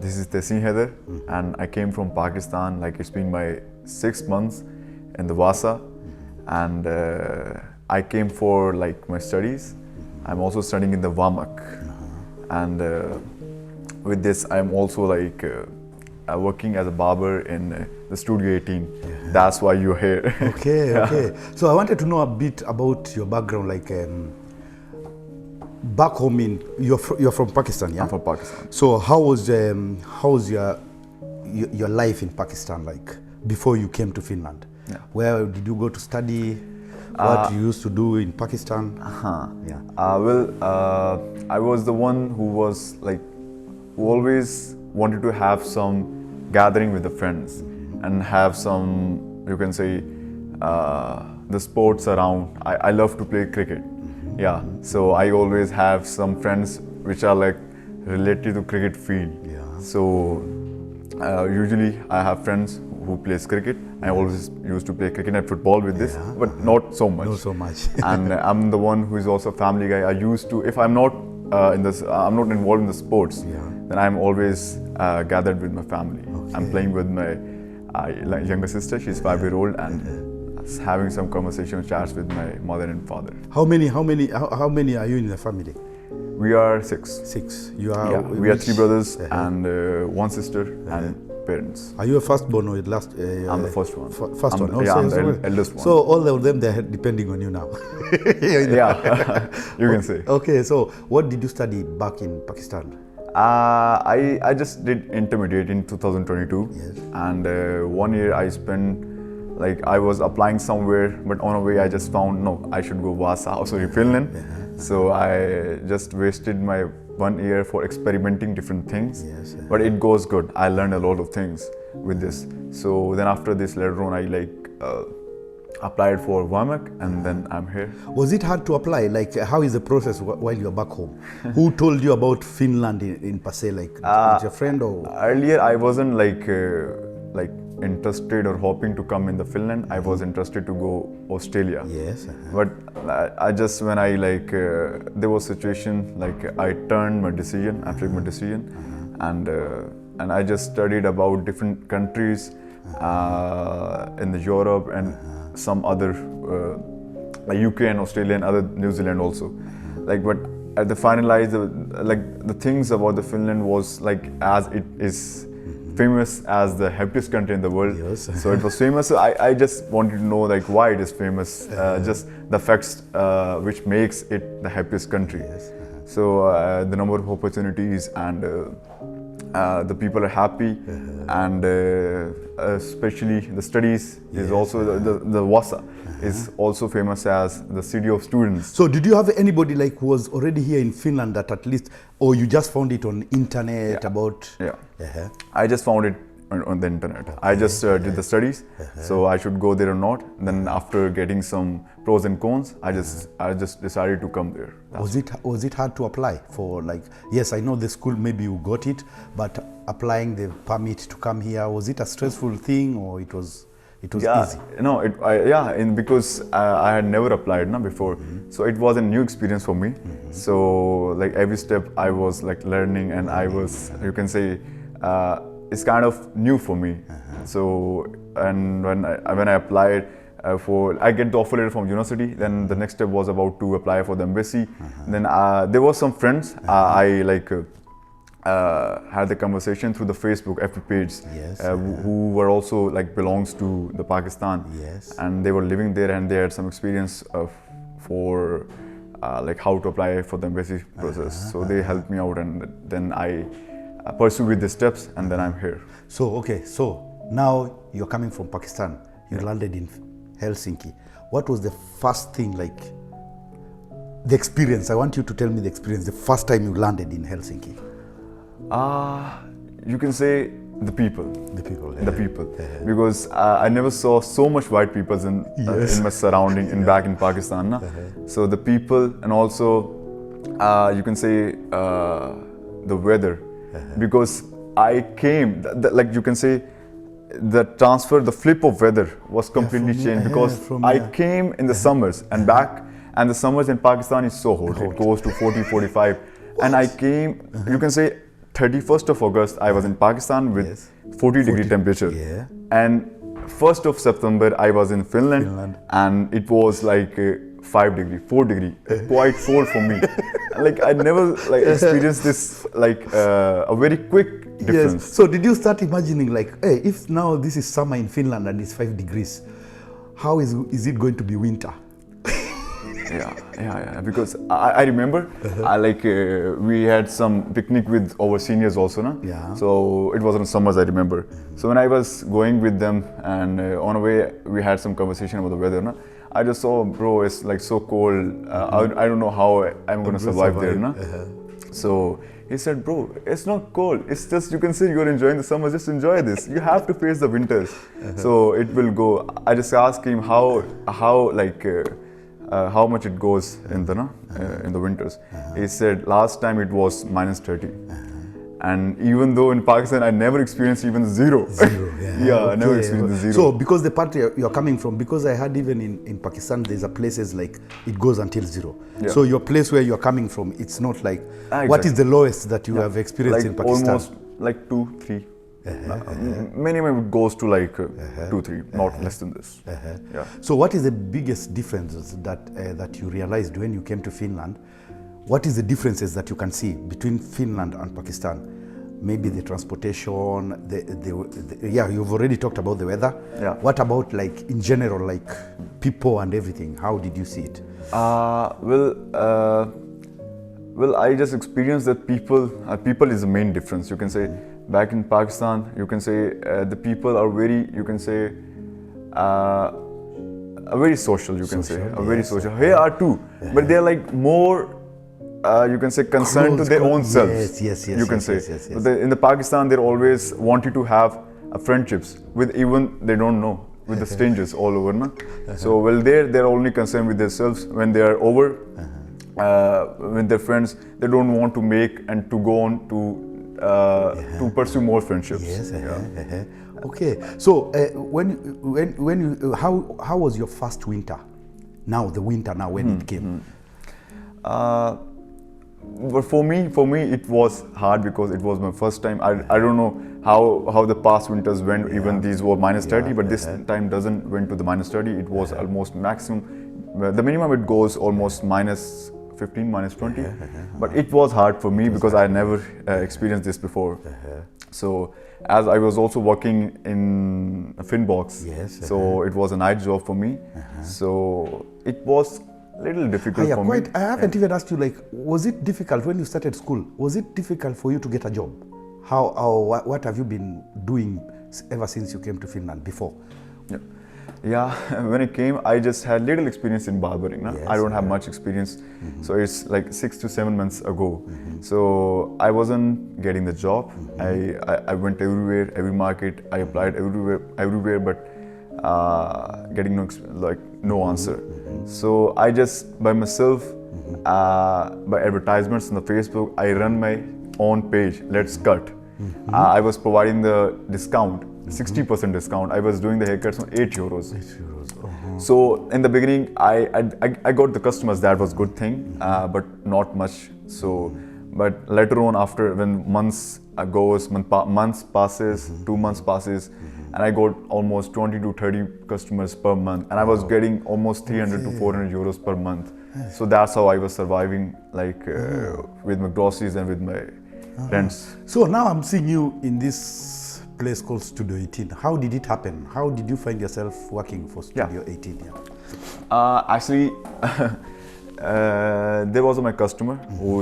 This is Tesin here, and I came from Pakistan. Like it's been my 6 months in the Vasa, and I came for like my studies. I'm also studying in the Vamak, and with this, I'm also like working as a barber in the Studio 18. That's why you're here. Okay, okay. So I wanted to know a bit about your background, like back home you're from Pakistan, yeah? I'm from Pakistan. So how was your life in Pakistan like before you came to Finland? Yeah. Where did you go to study? What you used to do in Pakistan? Yeah. I was the one who was like, who always wanted to have some gathering with the friends and have some, you can say, the sports around. I love to play cricket. Yeah, so I always have some friends which are like related to cricket field. Yeah. So usually I have friends who plays cricket. I always used to play cricket and football with this, but not so much. Not so much. And I'm the one who is also a family guy. I used to, if I'm not I'm not involved in the sports, then I'm always gathered with my family. Okay. I'm playing with my younger sister. She's 5-year-old, and having some conversation chats with my mother and father. How many are you in the family? We are 6. 6. You are. Yeah, we are 3 brothers and 1 sister and parents. Are you a firstborn or last? I'm the first one. First one. Yeah, I'm the eldest one. So all of them, they're depending on you now. Yeah, you can say. Okay, so what did you study back in Pakistan? I just did intermediate in 2022. Yes. And 1 year I spent, like I was applying somewhere, but on the way I just found, no, I should go Vasa, sorry, Finland. So I just wasted my 1 year for experimenting different things. Yes. But it goes good. I learned a lot of things with this. So then after this, later on, I like applied for Vamak, and then I'm here. Was it hard to apply? Like, how is the process while you're back home? Who told you about Finland in per se? Like, with your friend or? Earlier, I wasn't like interested or hoping to come in the Finland. I was interested to go Australia. Yes. But I just, when I like, there was a situation like I turned my decision, I took my decision, and I just studied about different countries in the Europe and some other, like UK and Australia and other New Zealand also. Like, but at the finalized, like the things about the Finland was like as it is famous as the happiest country in the world. Yes. So it was famous. So I just wanted to know like why it is famous, just the facts which makes it the happiest country. Yes. So the number of opportunities and the people are happy, and especially the studies is also the Vasa is also famous as the city of students. So did you have anybody like who was already here in Finland that at least, or you just found it on internet about? Yeah. I just found it on the internet. I just did the studies, so I should go there or not. Then after getting some pros and cons, I just decided to come there. Was it hard to apply for, like, yes, I know the school maybe you got it, but applying the permit to come here, was it a stressful thing or it was easy? No, because I had never applied before, so it was a new experience for me. So like every step I was like learning, and I was, you can say, it's kind of new for me. So, and when I applied I get the offer letter from university, then the next step was about to apply for the embassy. Then there were some friends I like had the conversation through the Facebook FB page, who were also like belongs to the Pakistan, and they were living there, and they had some experience for like how to apply for the embassy process. So they helped me out, and then I pursue with the steps, and then I'm here. So, okay, so now you're coming from Pakistan, you landed in Helsinki. What was the first thing, like, the experience? I want you to tell me the experience, the first time you landed in Helsinki. You can say the people. The people. The people. Because I never saw so much white people in my surrounding back in Pakistan. So the people, and also you can say the weather. Because I came, like you can say, the flip of weather was completely changed, because I came in the summers and back, and the summers in Pakistan is so hot. It goes to 40, 45. And I came, you can say, 31st of August, I was in Pakistan with Yes. 40-degree temperature. Yeah. And 1st of September, I was in Finland. And it was like 5 degree, 4 degree, quite cold for me. Like I never like experienced this like a very quick difference. Yes. So did you start imagining like, hey, if now this is summer in Finland and it's 5 degrees, how is it going to be winter? Yeah. Because I remember, we had some picnic with our seniors also, na? Yeah. So it was on summers, I remember. So when I was going with them, and on the way we had some conversation about the weather, na? I just saw, bro, it's like so cold. I don't know how I'm gonna survive there, na? So he said, bro, it's not cold. It's just, you can say you're enjoying the summer. Just enjoy this. You have to face the winters. So it will go. I just asked him how much it goes in the winters. He said last time it was -30. And even though in Pakistan I never experienced even zero. Yeah, I never experienced the zero. So because the part you're coming from, because I heard even in Pakistan there's a places like it goes until 0. Yeah. So your place where you're coming from, it's not like, Exactly. What is the lowest that you have experienced like in Pakistan? Almost like 2, 3. Minimum it goes to like 2, 3, not less than this. Yeah. So what is the biggest differences that you realized when you came to Finland? What is the differences that you can see between Finland and Pakistan? Maybe the transportation, you've already talked about the weather. Yeah. What about like in general, like people and everything? How did you see it? Well, I just experienced that people is the main difference. You can say back in Pakistan, you can say the people are very, you can say, very social. You can say very social. Here are too, but they're like more. You can say concerned to their own selves. Yes. You can say. Yes. But in the Pakistan, they always want you to have friendships with even they don't know, with the strangers all over. Na? So they're only concerned with themselves. When they are over with their friends, they don't want to make and to go on to pursue more friendships. Yes. Okay. So when you how was your first winter? Now the winter when it came. But for me it was hard because it was my first time. I don't know how the past winters went. Even these were -30, but this time doesn't went to the -30. It was almost maximum. The minimum it goes almost -15, -20. But it was hard for me because I never experienced this before. So as I was also working in a Finbox, so it was a night job for me. So it was little difficult for me. I haven't even asked you, like, was it difficult when you started school? Was it difficult for you to get a job? What have you been doing ever since you came to Finland before? Yeah, when I came, I just had little experience in barbering. I don't have much experience, so it's like 6 to 7 months ago. So I wasn't getting the job. I went everywhere, every market. I applied everywhere, but getting no answer. So I just by myself, by advertisements on the Facebook, I run my own page. Let's cut. I was providing the discount, 60% discount. I was doing the haircuts on €8. So in the beginning, I got the customers. That was good thing, but not much. So, but later on, after when months passes, 2 months passes. And I got almost 20 to 30 customers per month, and I was getting almost 300 to 400 euros per month. So that's how I was surviving, with my groceries and with my rents. So now I'm seeing you in this place called Studio 18. How did it happen? How did you find yourself working for Studio 18? Actually, there was my customer who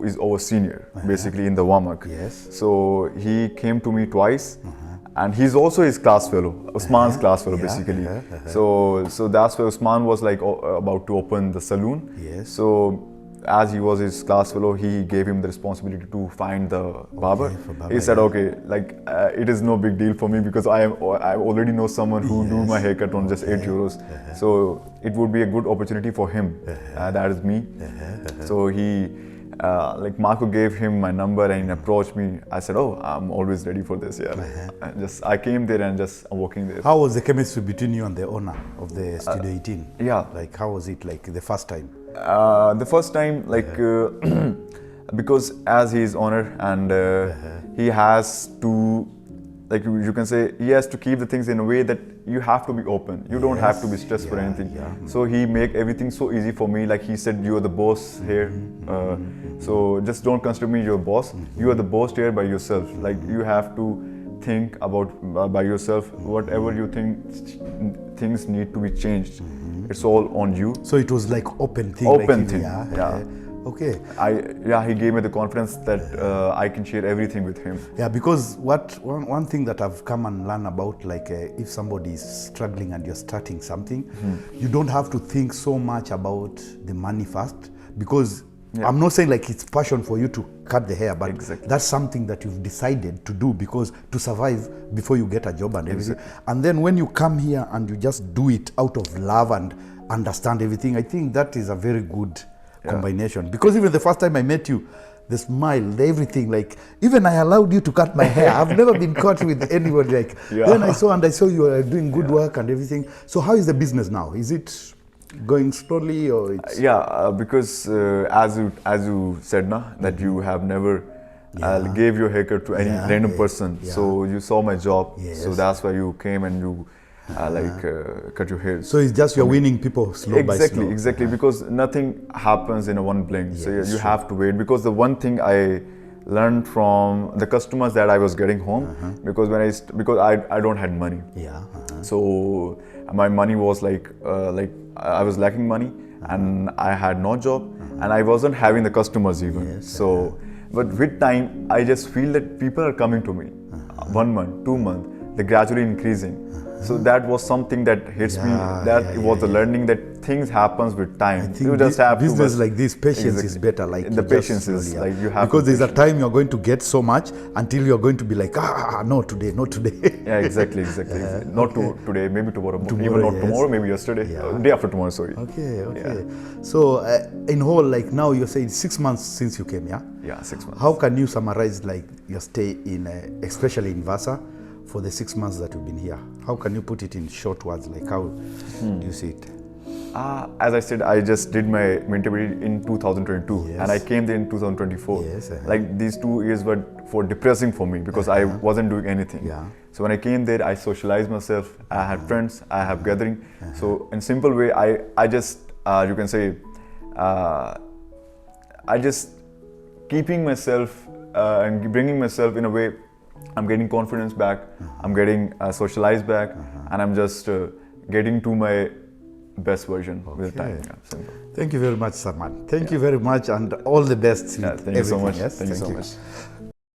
is our senior, basically in the Wamak. So he came to me twice, and he's also his class fellow, Usman's class fellow, basically. So that's where Usman was like about to open the saloon. So as he was his class fellow, he gave him the responsibility to find the barber. He said, okay, it is no big deal for me because I already know someone who do my haircut on just €8. So it would be a good opportunity for him. That is me. So he. Marco gave him my number and he approached me. I said, "Oh, I'm always ready for this." I came there and I'm working there. How was the chemistry between you and the owner of the Studio 18? Yeah. How was it the first time? The first time, because as he is owner and he has to, like you can say, he has to keep the things in a way that you have to be open. You don't have to be stressed for anything. So he make everything so easy for me. Like he said, you are the boss here. So just don't consider me your boss. You are the boss here by yourself. Like you have to think about by yourself. Whatever you think things need to be changed, it's all on you. So it was like open thing. Open like thing. Yeah. Okay. He gave me the confidence that I can share everything with him. Yeah, because one thing that I've come and learned about, like if somebody is struggling and you're starting something, you don't have to think so much about the money first, because I'm not saying like it's passion for you to cut the hair, but that's something that you've decided to do because to survive before you get a job and everything. And then when you come here and you just do it out of love and understand everything, I think that is a very good combination. Because even the first time I met you, the smile, the everything, like even I allowed you to cut my hair. I've never been caught with anybody like. Then I saw you are doing good work and everything. So how is the business now? Is it going slowly or it's... because as you said na, that you have never gave your haircut to any random person. So you saw my job. So that's why you came and you cut your hair. So it's just you're winning people slow by slow. Exactly, because nothing happens in a one blink. So you have to wait. Because the one thing I learned from the customers that I was getting home, because I don't had money. So my money was like I was lacking money and I had no job and I wasn't having the customers even. But with time, I just feel that people are coming to me. 1 month, 2 months, they're gradually increasing. So that was something that hits me. That was the learning that things happens with time. I think you just have business like this, patience is better. Like the patience is like you have, because there's a time you're going to get so much until you're going to be like, no today, not today. Exactly. Not today, maybe tomorrow, even not tomorrow, maybe yesterday, day after tomorrow. Sorry. Okay. So in whole, like now you're saying 6 months since you came, Yeah, 6 months. How can you summarize like your stay in, especially in Vasa, for the 6 months that you've been here? How can you put it in short words? Like how do you see it? As I said, I just did my interview in 2022 and I came there in 2024. Like these 2 years were depressing for me because I wasn't doing anything. So when I came there, I socialized myself. I had friends. I have gathering. So in simple way, I just you can say I just keeping myself and bringing myself in a way. I'm getting confidence back, I'm getting socialized back, and I'm just getting to my best version with time. Thank you very much, Sarman. Thank you very much, and all the best. Thank you so much. Yes? Thank you so much.